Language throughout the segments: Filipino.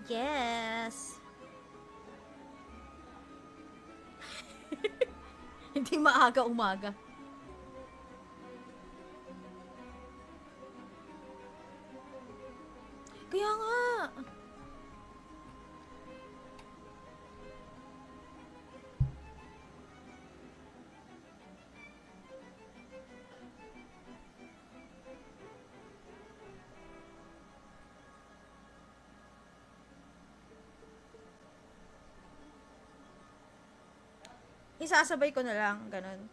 Yes. Hindi maaga-umaga. Kaya nga. Isasabay ko na lang, ganun.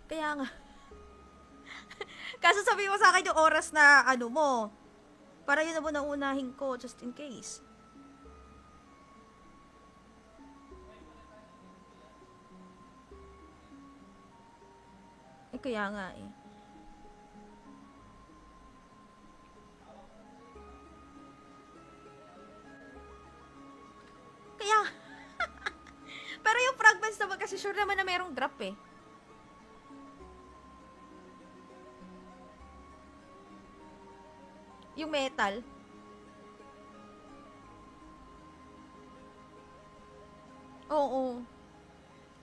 Kaya nga. Kaso sabi mo sa akin yung oras na ano mo. Para yun na muna unahin ko, just in case. Kaya nga eh. Kaya, pero yung fragments naman kasi sure naman na merong drop eh. Yung metal. Oo.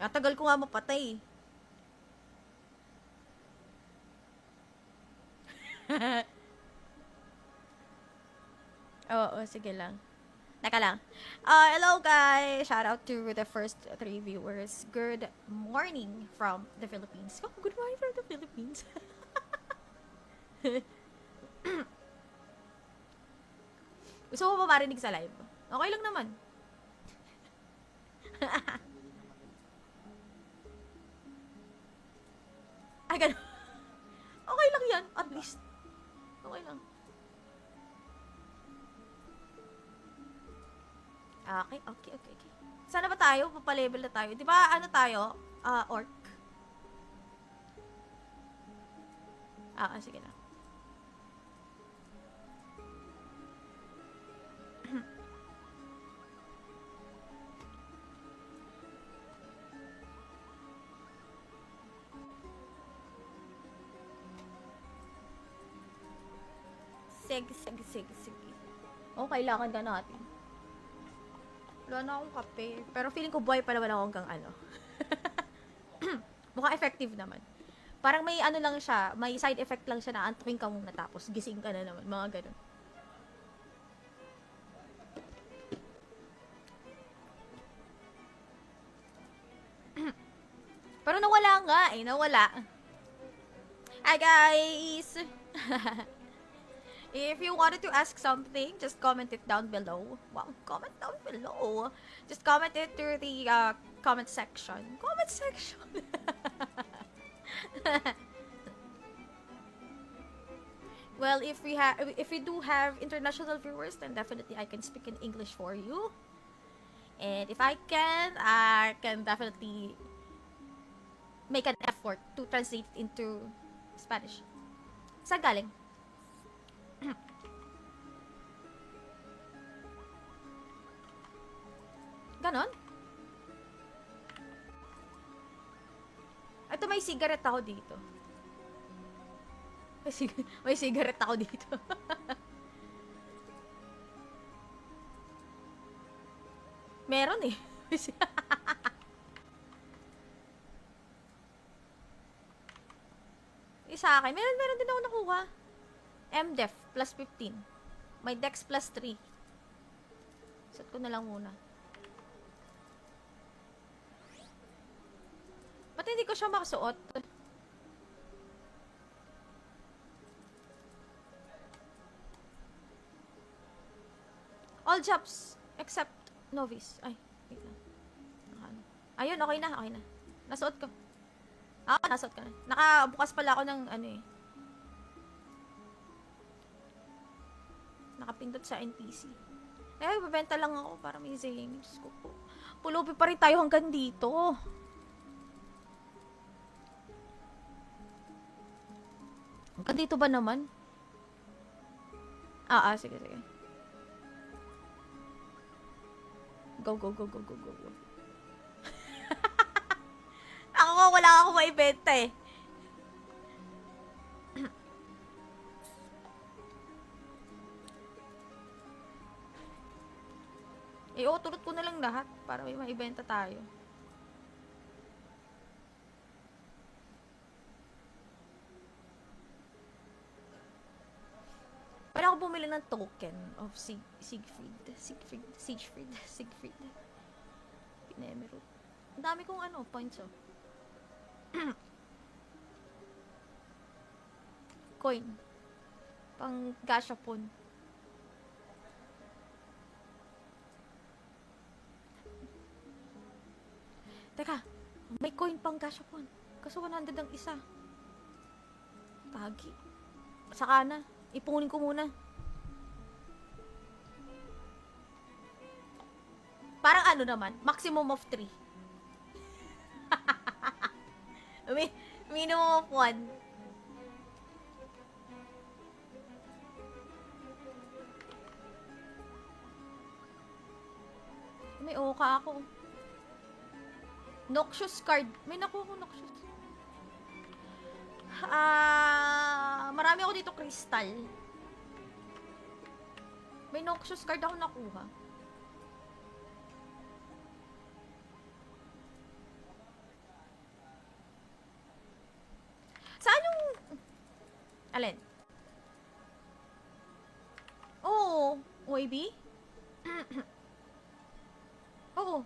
Tagal ko nga mapatay. Oo, sige lang. Naka lang. Hello guys! Shout out to the first 3 viewers. Good morning from the Philippines. Oh, good morning from the Philippines. Gusto mo ba marinig sa live? Okay lang naman. Ay, ganun. Okay lang yan, at least. Okay lang. Okay, okay, okay, okay. Sana ba tayo? Papalevel na tayo. Di ba ano tayo? Orc. Sige na. Sige. Oh, kailangan ka natin. Wala na akong kape. Pero feeling ko buhay pa naman ako hanggang ano. Mukhang effective naman. Parang may ano lang siya, may side effect lang siya na antukin ka muna tapos gising ka na naman. Mga ganun. Pero nawala nga eh, nawala. Hi guys! If you wanted to ask something, just comment it down below. Wow, comment down below. Just comment it through the comment section. Comment section. Well, if we do have international viewers, then definitely I can speak in English for you. And if I can definitely make an effort to translate it into Spanish. Saan galing? Ganon? Ito, may cigarette ako dito. May cigarette ako dito. Meron eh. Isa akin. Meron din ako nakuha. MDEF plus 15. May Dex plus 3. Set ko na lang muna. Ba't hindi ko siya makasuot? All jobs except novice. Ay, wait lang. Ayun, okay na. Nasuot ko. Nasuot ka na. Nakabukas pala ako ng ano eh. Nakapindot sa NPC. Babenta lang ako para may savings ko po. Pulubi pa rin tayo hanggang dito. Hanggang dito ba naman? Sige. Go, go, go, go, go, go, go. Ako, wala akong maibenta eh. Eh, tulot ko na lang lahat para may maibenta tayo. Pwede ako bumili ng token of Siegfried. Pinemerot. Ang dami kong points oh. Coin. Pang gashapon. Teka, may coin pang gashapon. Kaso 100 ang isa. Tagi. Saka na. Ipunin ko muna. Parang naman, maximum of 3. Minimum of 1. May oka ako. Noxious card. May nakuha ko Noxious. Marami ako dito crystal. May Noxious card ako nakuha. Saan yung... Alin? Oo. OAB? Oo.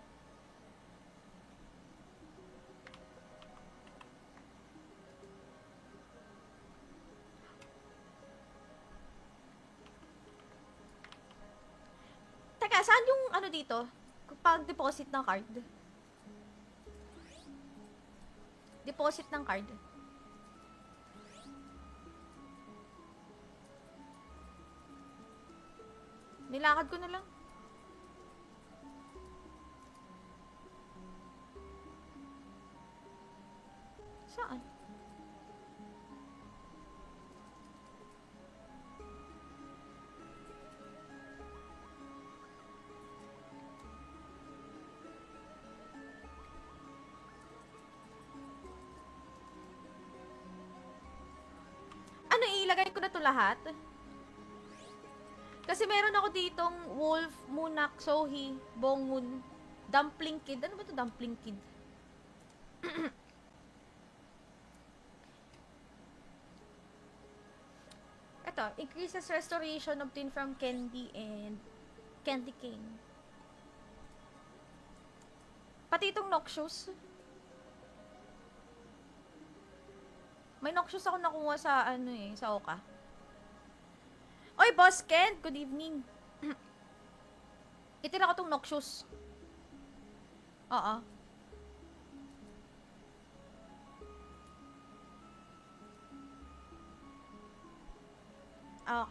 Teka, saan yung dito? Pag-deposit ng card? Deposit ng card. Nilakad ko na lang. Saan? Ilagay ko na to lahat? Kasi meron ako ditong Wolf, Munak, Sohi, Bongun, Dumpling Kid. Ano ba to Dumpling Kid? Ito, increases restoration obtained from Candy and Candy King. Pati itong Noxious. May Noxious ako nakuha sa sa Oka. Oy, Boss Ken! Good evening. Itira ko tong Noxious. Oo. Okay.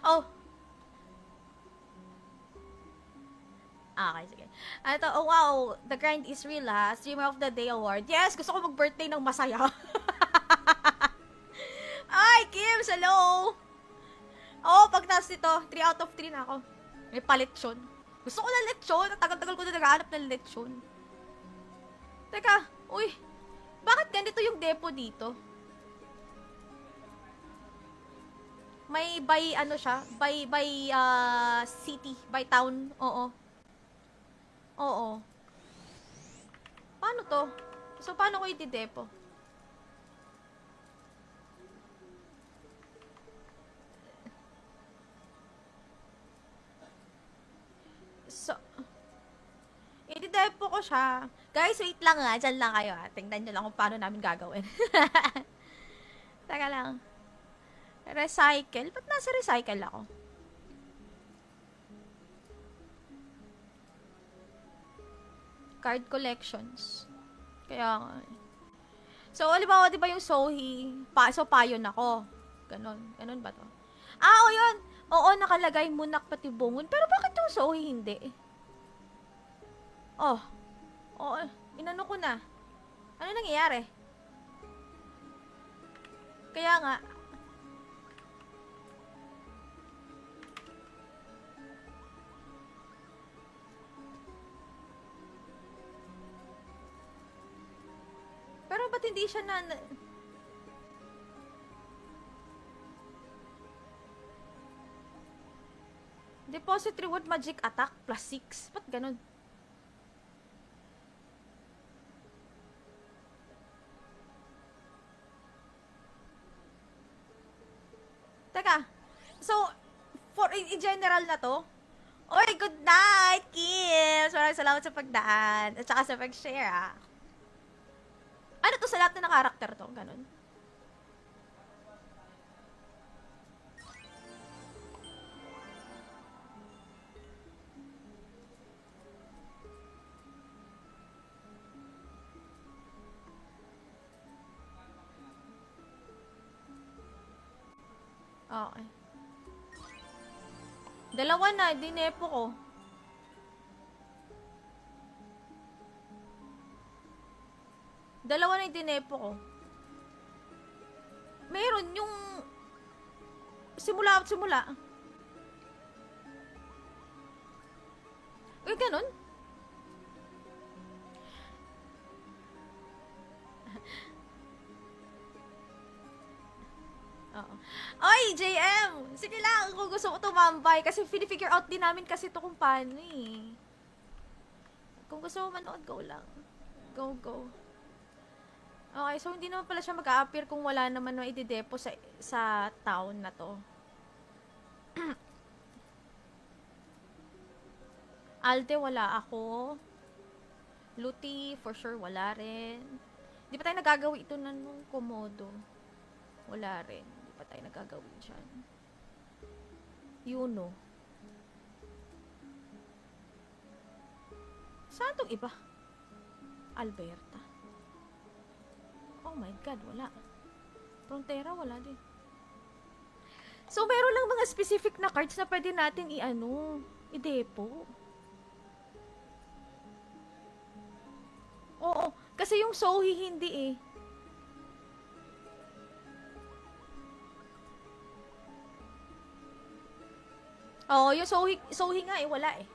Oh. Okay, sige. Oh wow, the grind is real ha. Streamer of the Day Award. Yes, gusto ko mag-birthday ng masaya. Ay, Kim, hello! Oh, pag taas nito, 3 out of 3 na ako. May paletsyon. Gusto ko na lechon. Tagal-tagal ko na naghahanap ng lechon. Teka, uy. Bakit ganito yung depo dito? May by siya? By city, by town. Oo. Oo. Paano to? So, paano ko i-depo? So, i-depo ko siya. Guys, wait lang nga. Diyan lang kayo ha. Tingnan nyo lang kung paano namin gagawin. Taka lang. Recycle? Ba't nasa recycle ako? Card collections. Kaya nga. So, halimbawa, di ba yung Sohi? So, payon ako. Ganon. Ganon ba to? O yun. Oo, nakalagay Munak pati Bungun. Pero bakit yung Sohi hindi? Oo, inano ko na. Ano nangyayari? Kaya nga. ba't hindi siya na... Deposit reward magic attack plus 6. Ba't ganun? Teka. So, for in general na to? Oy, good night, Kim! Maraming salamat sa pagdaan. At saka sa pag-share, ah. Ano to sa lahat na karakter to? Ganun. Okay. Dalawa na, dinepo ko. Dalawa na yung dinepo ko. Meron yung simula. Uy, ganun? Oo. Oy, JM! Sige lang, kung gusto mo tumambay. Kasi figure out din namin kasi ito kung paano eh. Kung gusto mo manood, go lang. Go. Okay, so hindi naman pala siya mag-a-appear kung wala naman na idedepo sa town na to. Alde, wala ako. Luti, for sure, wala rin. Di pa tayo nagagawi ito na nung Komodo. Wala rin. Di pa tayo nagagawin dyan. Yuno. Saan tong iba? Alberta. Oh my God, wala. Frontera, wala din. So, meron lang mga specific na cards na pwede natin i-depo. Oo, kasi yung Sohi hindi eh. Oo, yung Sohi nga eh, wala eh.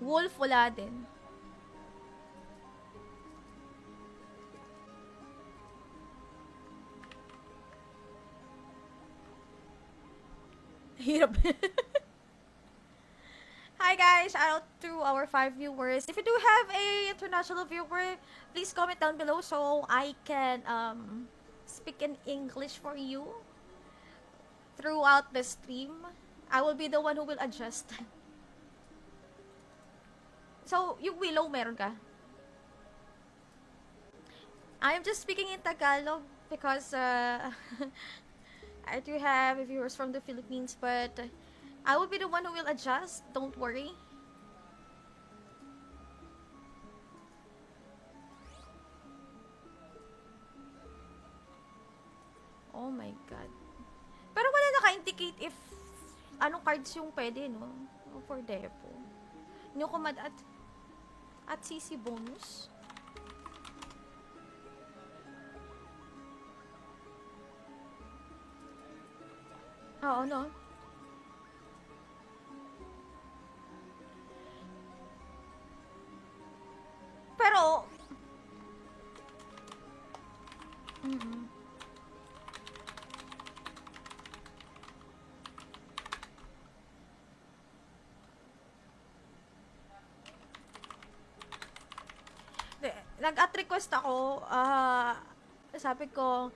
Wolf, wala din. Hirap. Hi guys, shout out to our 5 viewers. If you do have a international viewer, please comment down below so I can speak in English for you throughout the stream. I will be the one who will adjust. So, yung Willow, meron ka? I'm just speaking in Tagalog because I do have viewers from the Philippines, but I will be the one who will adjust. Don't worry. Oh my God. Pero wala naka-indicate if anong cards yung pwede, no? For Depo. New command at CC bonus. Oo, no? Pero, nag-at request ako, sabi ko,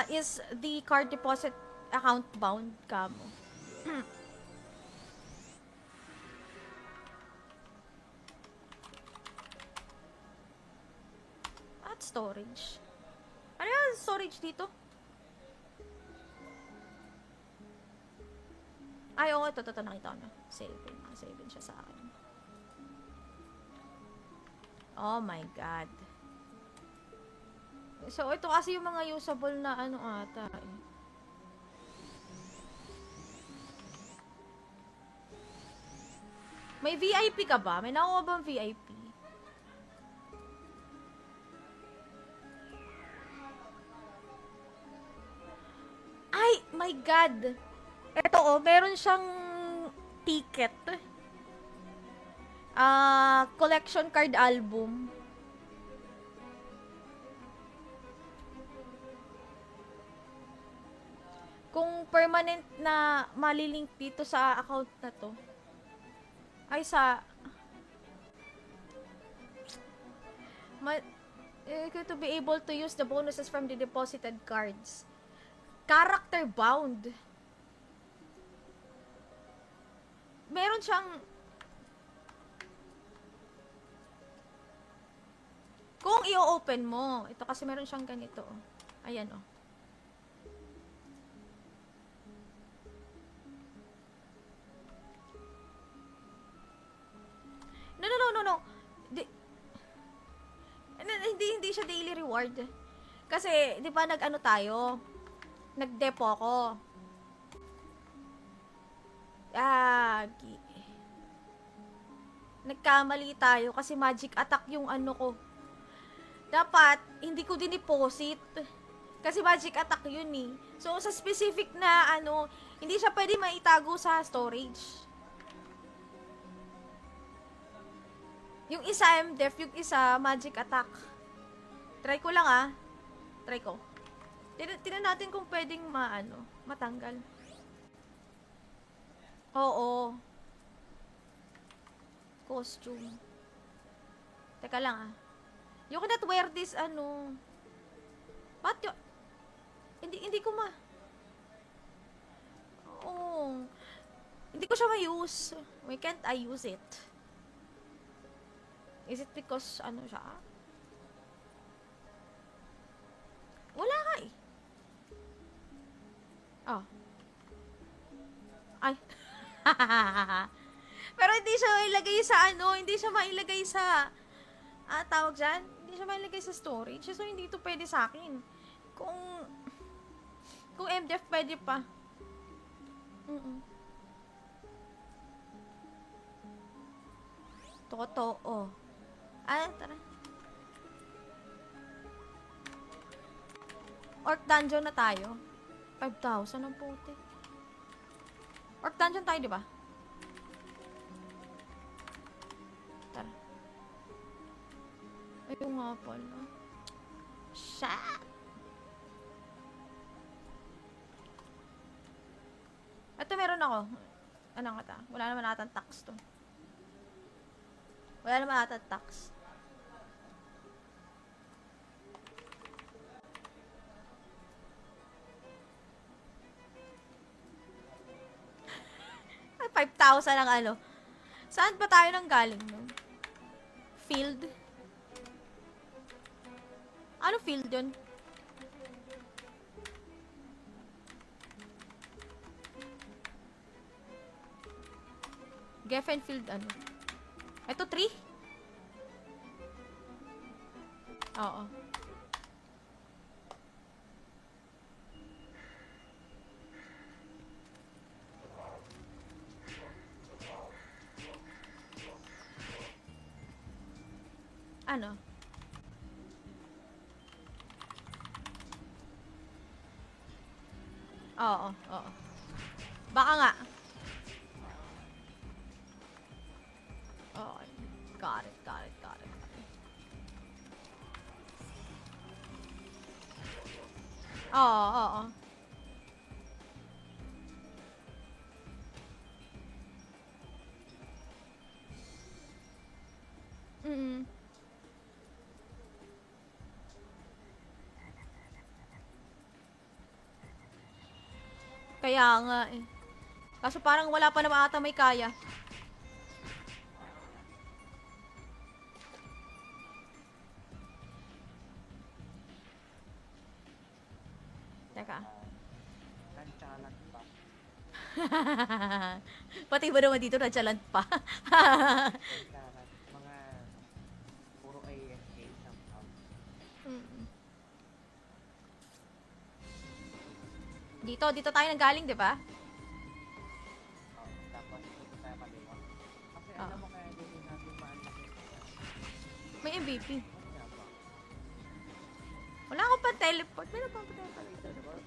is the card deposit account bound kamo? At storage. Ano yung storage dito? Ay, oo, ito, nakita ko na. Save siya sa akin. Oh my God. So, ito kasi yung mga usable na ata eh. May VIP ka ba? May nakuha bang VIP? Ay, my God! Ito meron siyang ticket. Collection card album. kung permanent na malilink dito sa account na to, ay sa, to be able to use the bonuses from the deposited cards. Character bound. Meron siyang, kung i-open mo, ito kasi meron siyang ganito. Ayan, oh. No. Hindi siya daily reward. Kasi, di ba nag-ano tayo? Nag-depo ako. Nagkamali tayo kasi magic attack yung ano ko. Dapat, hindi ko din-deposit. Kasi magic attack yun eh. So, sa specific na ano, hindi siya pwede maitago sa storage. Yung isa MDef, yung isa magic attack. Try ko lang ah. Try ko. Tignan natin kung pwedeng matanggal. Oo. Costume. Teka lang ah. You cannot wear this What hindi ko Oo. Hindi ko siya ma-use. Why can't I use it? Is it because siya? Wala nga eh. Oh. Ay. Pero hindi siya mailagay sa hindi siya mailagay sa tawag dyan? Hindi siya mailagay sa storage. So, hindi ito pwede sa akin. Kung MDF pwede pa. Totoo. Tara. Orc dungeon na tayo. 5,000 ang puti. Orc dungeon tayo, di ba? Tara. Ayun nga pala. Shit! Ito meron ako. Ano nga ta? Wala naman atang tax to. Wala naman atang tax. Ay, 5,000 ang Saan ba tayo nang galing nun? Field? Ano field yun? Geffen field Ito 3? Oo. Ano? Oo. Baka nga. Okay. Got it. Oo. Kaya nga eh. Kaso parang wala pa naman ata may kaya. Teka. Nantsalan pa. Pati ba naman dito nantsalan pa? Mga puro AFK somehow. Dito tayo nang galing, di ba? Tapos dito tayo kaliwa. Kasi alam mo kaya hindi natin maalaki. May MVP. Wala akong pa-teleport. Meron pa pa-teleport.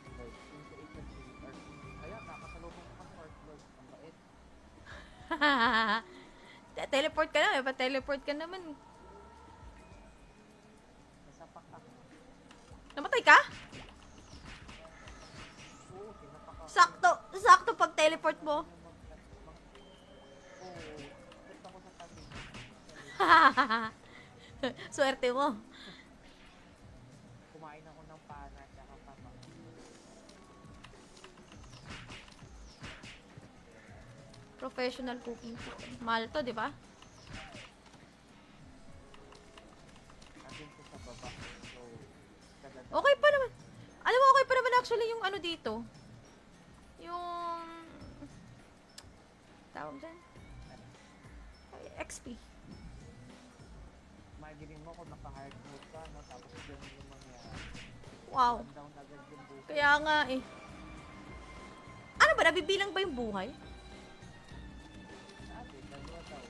Ayan, nakasalubong ko pa sa Fort Lord. Ang bait. Teleport ka na. Pa-teleport ka naman. Nasapak ako. Namatay ka? Oo, tinapak ako. teleport mo? Oo. Punta ko sa tabi. Swerte mo. Kumain ako ng pana tsaka taba. Professional cooking. Mahal to, di ba? Nandun ko sa baba. So, kagad. Okay pa naman. Alam mo, okay pa naman actually yung ano dito. Yung... Tawag dyan? Ay, XP. Imagine mo kung naka-hard mode ka, no? Tapos yun yung mangyayari. Wow. Down agad yung buhay. Kaya nga eh. Ano ba? Nabibilang ba yung buhay? Sabi, dalawa daw.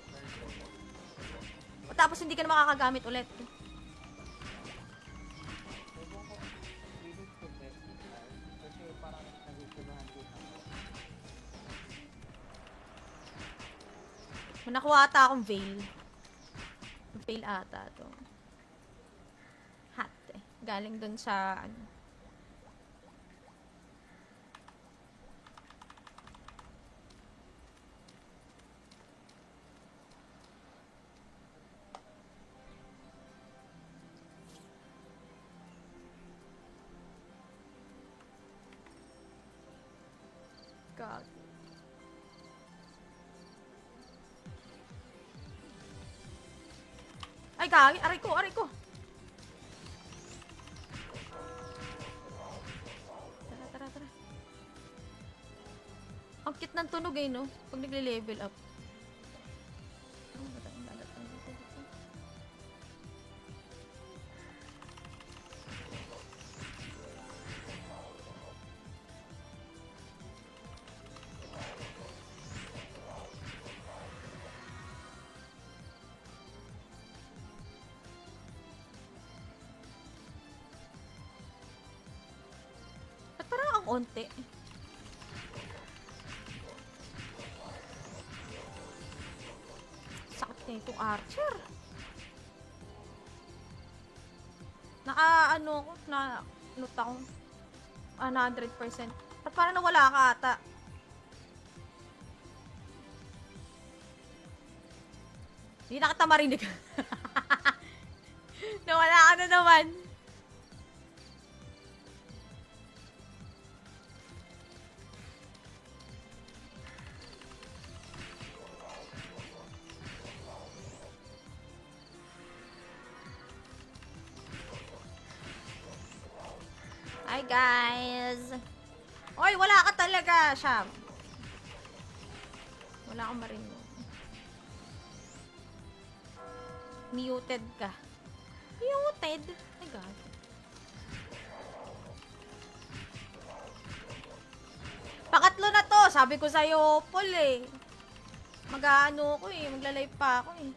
O tapos hindi ka na makakagamit ulit. Ewan ko, feeling ko best. Kasi parang naguguluhan din ako. May nakuha ata akong veil. Veil ata to. Hat eh. Galing dun sa ano. God. Ay, gagi. Aray ko, aray ko. Tara, tara, tara. Ang cute ng tunog eh, no? Pag nagle-level up. Ang dagat, ang dagat, ang dagat, dito. Ba't parang ang onte? Sakit na itong archer. Ano ko, note ako. 100%. Ba't parang nawala ka ata? Hindi na kita marinig. Nawala ka na naman. Hi guys! Oy, wala ka talaga, Sham. Wala akong marinig. Muted ka. Muted? My God. Pangatlo na to. Sabi ko sa'yo, Paul eh. Mag-ano ko eh. Magla-live pa ako eh.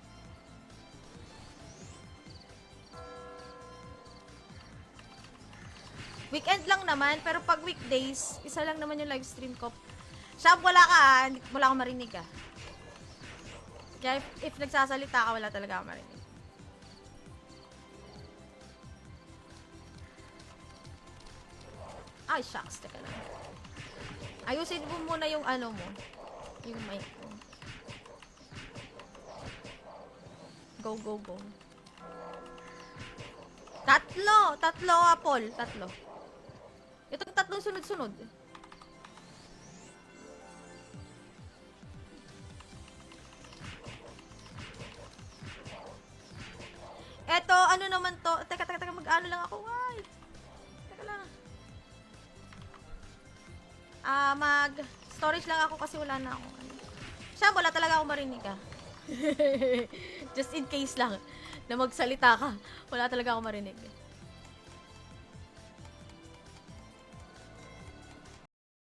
Weekend lang naman, pero pag weekdays, isa lang naman yung live stream ko. Shab, wala ka ah. Wala akong marinig ah. Kaya if nagsasalita ka, wala talaga akong marinig. Ay, shucks. Teka lang. Ayusin mo muna yung ano mo. Yung mic mo. Go, go, go. Tatlo! Tatlo, Apple. Tatlo. Itong tatlong sunod-sunod. Eto, ano naman to? Teka, mag-ano lang ako. Ay! Teka lang. Mag-storage lang ako kasi wala na ako. Siya, wala talaga ako marinig ah. Just in case lang na magsalita ka. Wala talaga ako marinig.